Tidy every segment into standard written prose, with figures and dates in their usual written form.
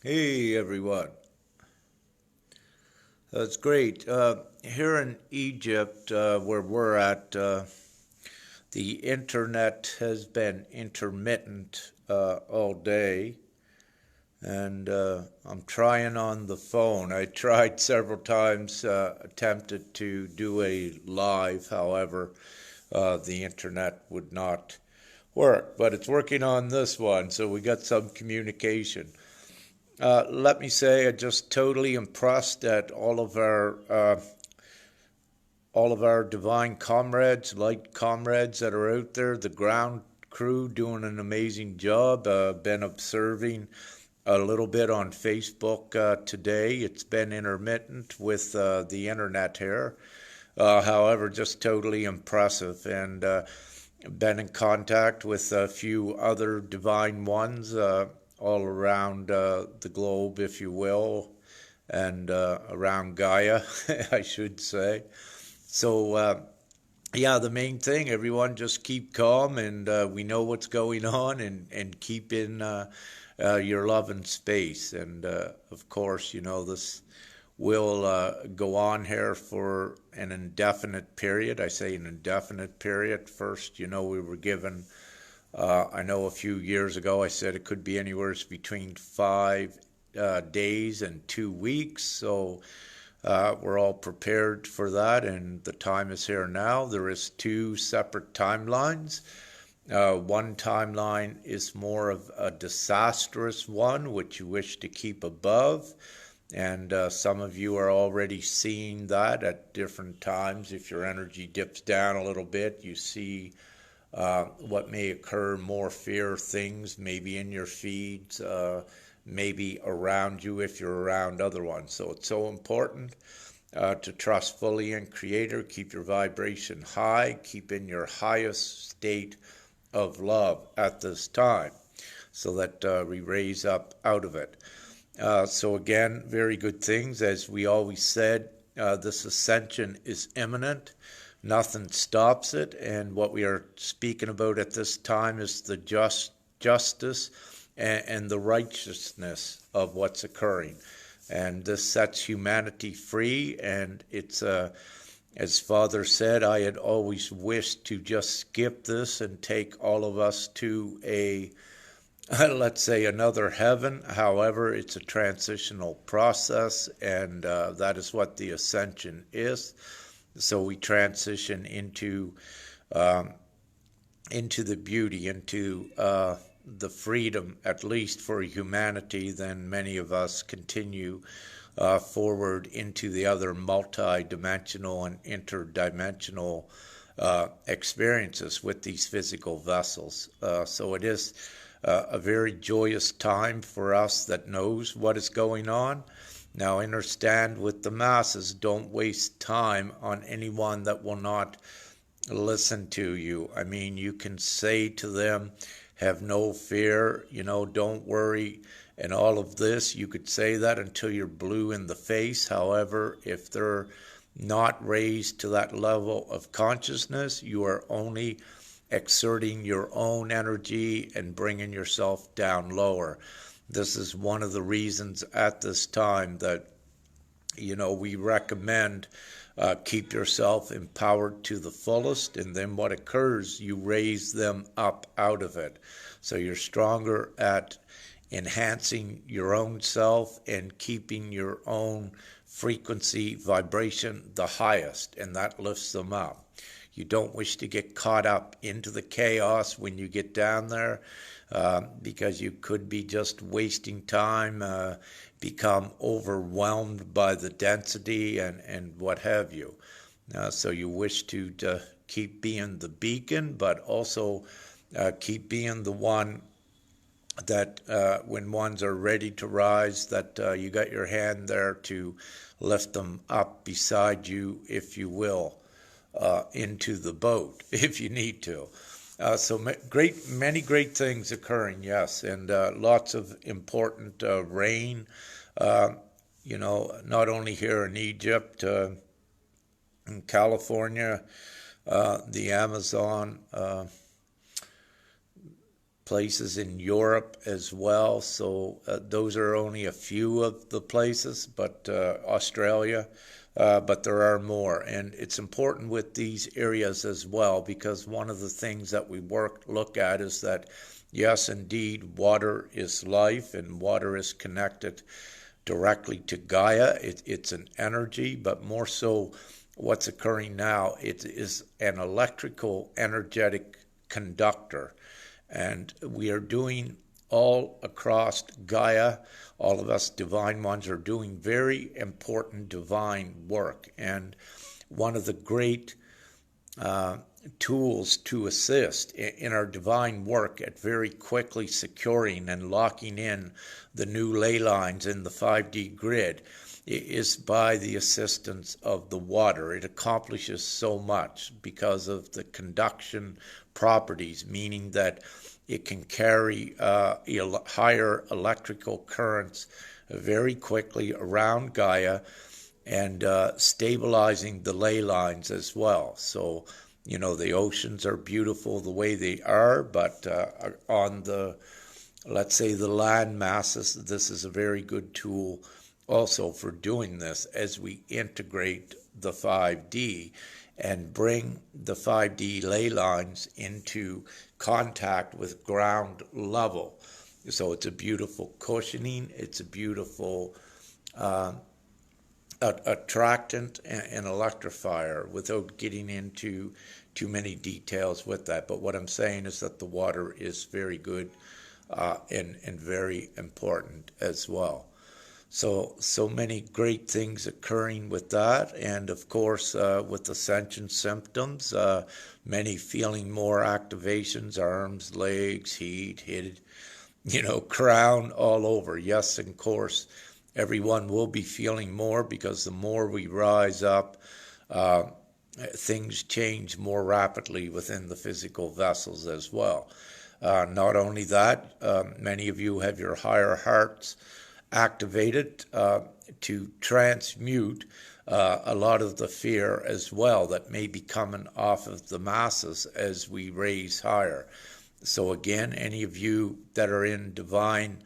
Hey everyone, that's great. Here in Egypt, where we're at, the internet has been intermittent all day, and I'm trying on the phone. I tried several times, attempted to do a live, however, the internet would not work, but it's working on this one, so we got some communication. Let me say, I'm just totally impressed at all of our divine comrades, light comrades that are out there. The ground crew doing an amazing job. Been observing a little bit on Facebook today. It's been intermittent with the internet here. However, just totally impressive, and been in contact with a few other divine ones all around the globe, if you will, and around Gaia, I should say. So, yeah, the main thing, everyone just keep calm, and we know what's going on, and keep in your love and space. And of course, this will go on here for an indefinite period. I say an indefinite period. First, we were given, I know a few years ago, I said it could be anywhere between 5 days and 2 weeks. So we're all prepared for that, and the time is here now. There is two separate timelines. One timeline is more of a disastrous one, which you wish to keep above. And some of you are already seeing that at different times. If your energy dips down a little bit, you see what may occur, more fear things, maybe in your feeds, maybe around you if you're around other ones. So it's so important to trust fully in Creator, keep your vibration high, keep in your highest state of love at this time so that we raise up out of it. So again, very good things. As we always said, this ascension is imminent. Nothing stops it. And what we are speaking about at this time is the justice and the righteousness of what's occurring. And this sets humanity free. And it's, as Father said, I had always wished to just skip this and take all of us to a let's say another heaven. However, it's a transitional process, and that is what the ascension is. So we transition into the beauty, into the freedom, at least for humanity. Then many of us continue forward into the other multi-dimensional and interdimensional experiences with these physical vessels. So it is a very joyous time for us that knows what is going on. Now, understand with the masses, don't waste time on anyone that will not listen to you. I mean, you can say to them, have no fear, don't worry, and all of this. You could say that until you're blue in the face. However, if they're not raised to that level of consciousness, you are only exerting your own energy and bringing yourself down lower. This is one of the reasons at this time that, we recommend keep yourself empowered to the fullest, and then what occurs, you raise them up out of it. So you're stronger at enhancing your own self and keeping your own frequency, vibration the highest, and that lifts them up. You don't wish to get caught up into the chaos when you get down there, because you could be just wasting time, become overwhelmed by the density and what have you. So you wish to keep being the beacon, but also keep being the one that when ones are ready to rise, that you got your hand there to lift them up beside you, if you will, into the boat, if you need to. So many great things occurring, yes, and lots of important rain, not only here in Egypt, in California, the Amazon, places in Europe as well. So those are only a few of the places, but Australia, but there are more. And it's important with these areas as well, because one of the things that we look at is that, yes, indeed, water is life and water is connected directly to Gaia. It's an energy, but more so what's occurring now, it is an electrical energetic conductor. And we are doing all across Gaia, all of us divine ones are doing very important divine work. And one of the great tools to assist in our divine work at very quickly securing and locking in the new ley lines in the 5D grid is by the assistance of the water. It accomplishes so much because of the conduction properties, meaning that it can carry higher electrical currents very quickly around Gaia and stabilizing the ley lines as well. So, you know, the oceans are beautiful the way they are, but on the, let's say, the land masses, this is a very good tool also for doing this as we integrate the 5D and bring the 5D ley lines into contact with ground level. So it's a beautiful cushioning, it's a beautiful attractant and electrifier without getting into too many details with that. But what I'm saying is that the water is very good and very important as well. So many great things occurring with that, and of course with Ascension symptoms, many feeling more activations, arms, legs, heat, crown all over. Yes, of course, everyone will be feeling more because the more we rise up, things change more rapidly within the physical vessels as well. Not only that, many of you have your higher hearts activated to transmute a lot of the fear as well that may be coming off of the masses as we raise higher. So again, any of you that are in divine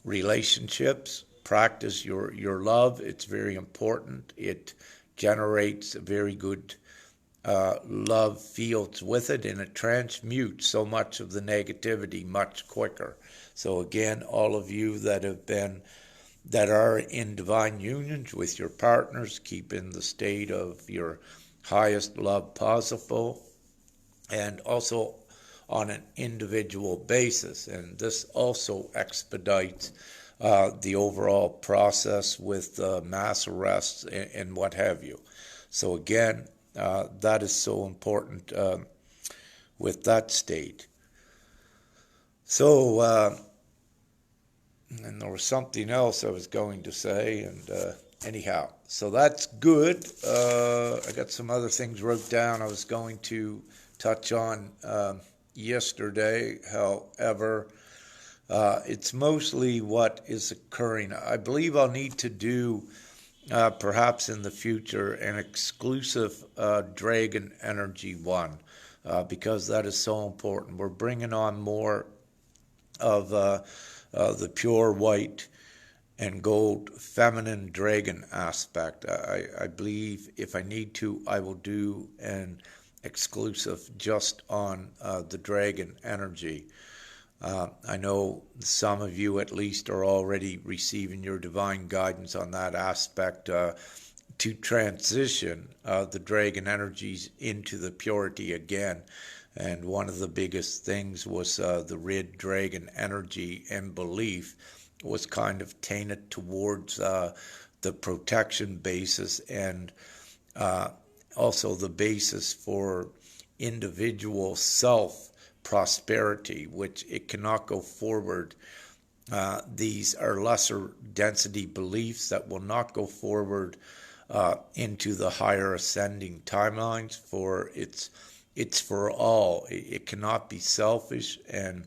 relationships, practice your love. It's very important. It generates very good love fields with it, and it transmutes so much of the negativity much quicker. So again, all of you that are in divine unions with your partners, keep in the state of your highest love possible, and also on an individual basis. And this also expedites the overall process with mass arrests and what have you. So again, that is so important with that state. So, and there was something else I was going to say, and anyhow, so that's good. I got some other things wrote down I was going to touch on yesterday. However, it's mostly what is occurring. I believe I'll need to do perhaps in the future an exclusive Dragon Energy one because that is so important. We're bringing on more of the pure white and gold feminine dragon aspect. I believe if I need to, I will do an exclusive just on the dragon energy. I know some of you at least are already receiving your divine guidance on that aspect to transition the dragon energies into the purity again. And one of the biggest things was the red dragon energy and belief was kind of tainted towards the protection basis and also the basis for individual self prosperity, which it cannot go forward. These are lesser density beliefs that will not go forward into the higher ascending timelines, for it's for all. It cannot be selfish, and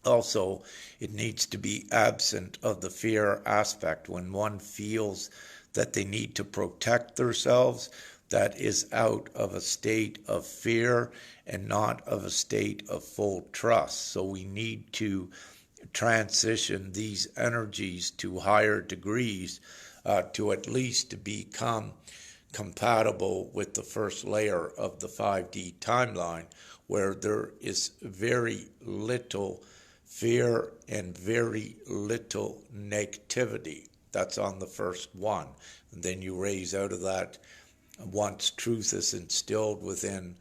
also it needs to be absent of the fear aspect. When one feels that they need to protect themselves, that is out of a state of fear and not of a state of full trust. So we need to transition these energies to higher degrees to at least to become compatible with the first layer of the 5D timeline, where there is very little fear and very little negativity. That's on the first one. And then you raise out of that. Once truth is instilled within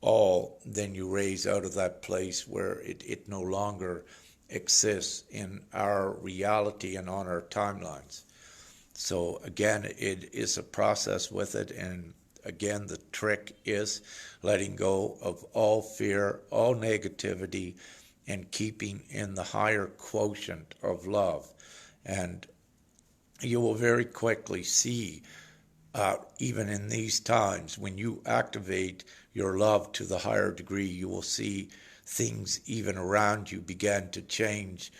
all, then you raise out of that place where it no longer exists in our reality and on our timelines. So again, it is a process with it, and again, the trick is letting go of all fear, all negativity, and keeping in the higher quotient of love. And you will very quickly see, even in these times, when you activate your love to the higher degree, you will see things even around you begin to change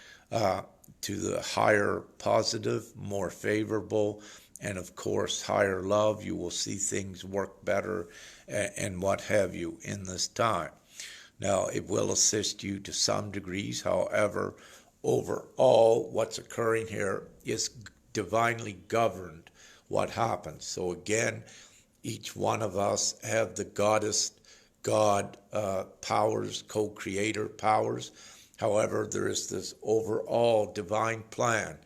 to the higher positive, more favorable, and of course, higher love. You will see things work better and what have you in this time. Now, it will assist you to some degrees. However, overall, what's occurring here is divinely governed what happens. So again, each one of us have the goddess, God powers, co-creator powers. However, there is this overall divine plan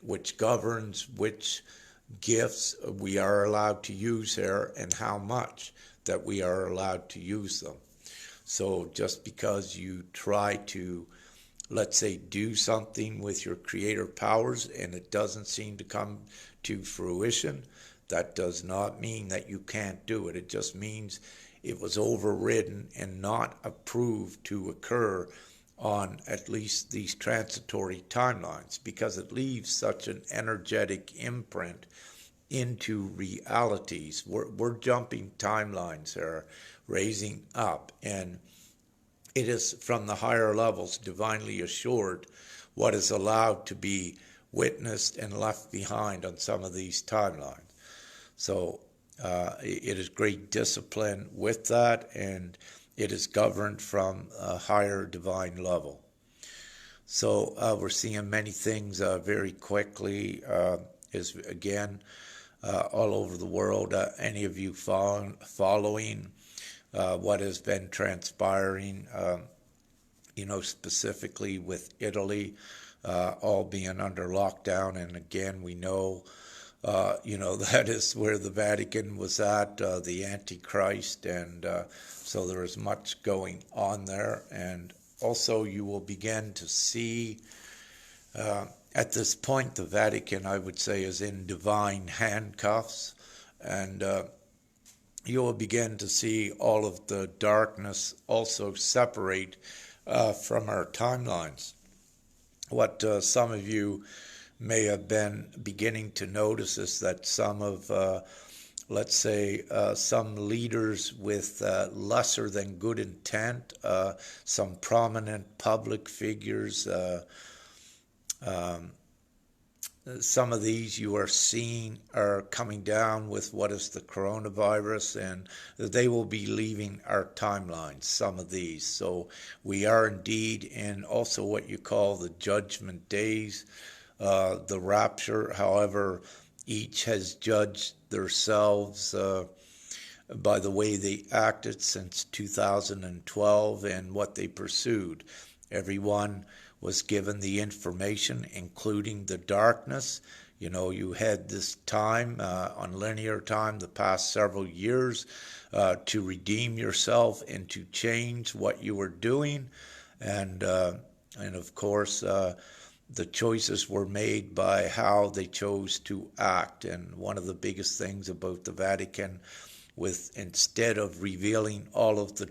which governs which gifts we are allowed to use here and how much that we are allowed to use them. So just because you try to, let's say, do something with your creator powers and it doesn't seem to come to fruition, that does not mean that you can't do it. It just means it was overridden and not approved to occur on at least these transitory timelines, because it leaves such an energetic imprint into realities. We're jumping timelines here, raising up, and it is from the higher levels divinely assured what is allowed to be witnessed and left behind on some of these timelines. So it is great discipline with that, and it is governed from a higher divine level. So we're seeing many things very quickly, is again all over the world. Any of you following what has been transpiring, specifically with Italy, all being under lockdown, and again, we know, that is where the Vatican was at, the Antichrist, and so there is much going on there. And also, you will begin to see, at this point, the Vatican, I would say, is in divine handcuffs, and you will begin to see all of the darkness also separate from our timelines. What some of you may have been beginning to notice is that some of, let's say, some leaders with lesser than good intent, some prominent public figures, some of these you are seeing are coming down with what is the coronavirus, and they will be leaving our timelines, some of these. So we are indeed in also what you call the judgment days, the rapture. However, each has judged themselves by the way they acted since 2012 and what they pursued. Everyone was given the information, including the darkness. You had this time on linear time the past several years to redeem yourself and to change what you were doing, and of course the choices were made by how they chose to act. And one of the biggest things about the Vatican, with instead of revealing all of the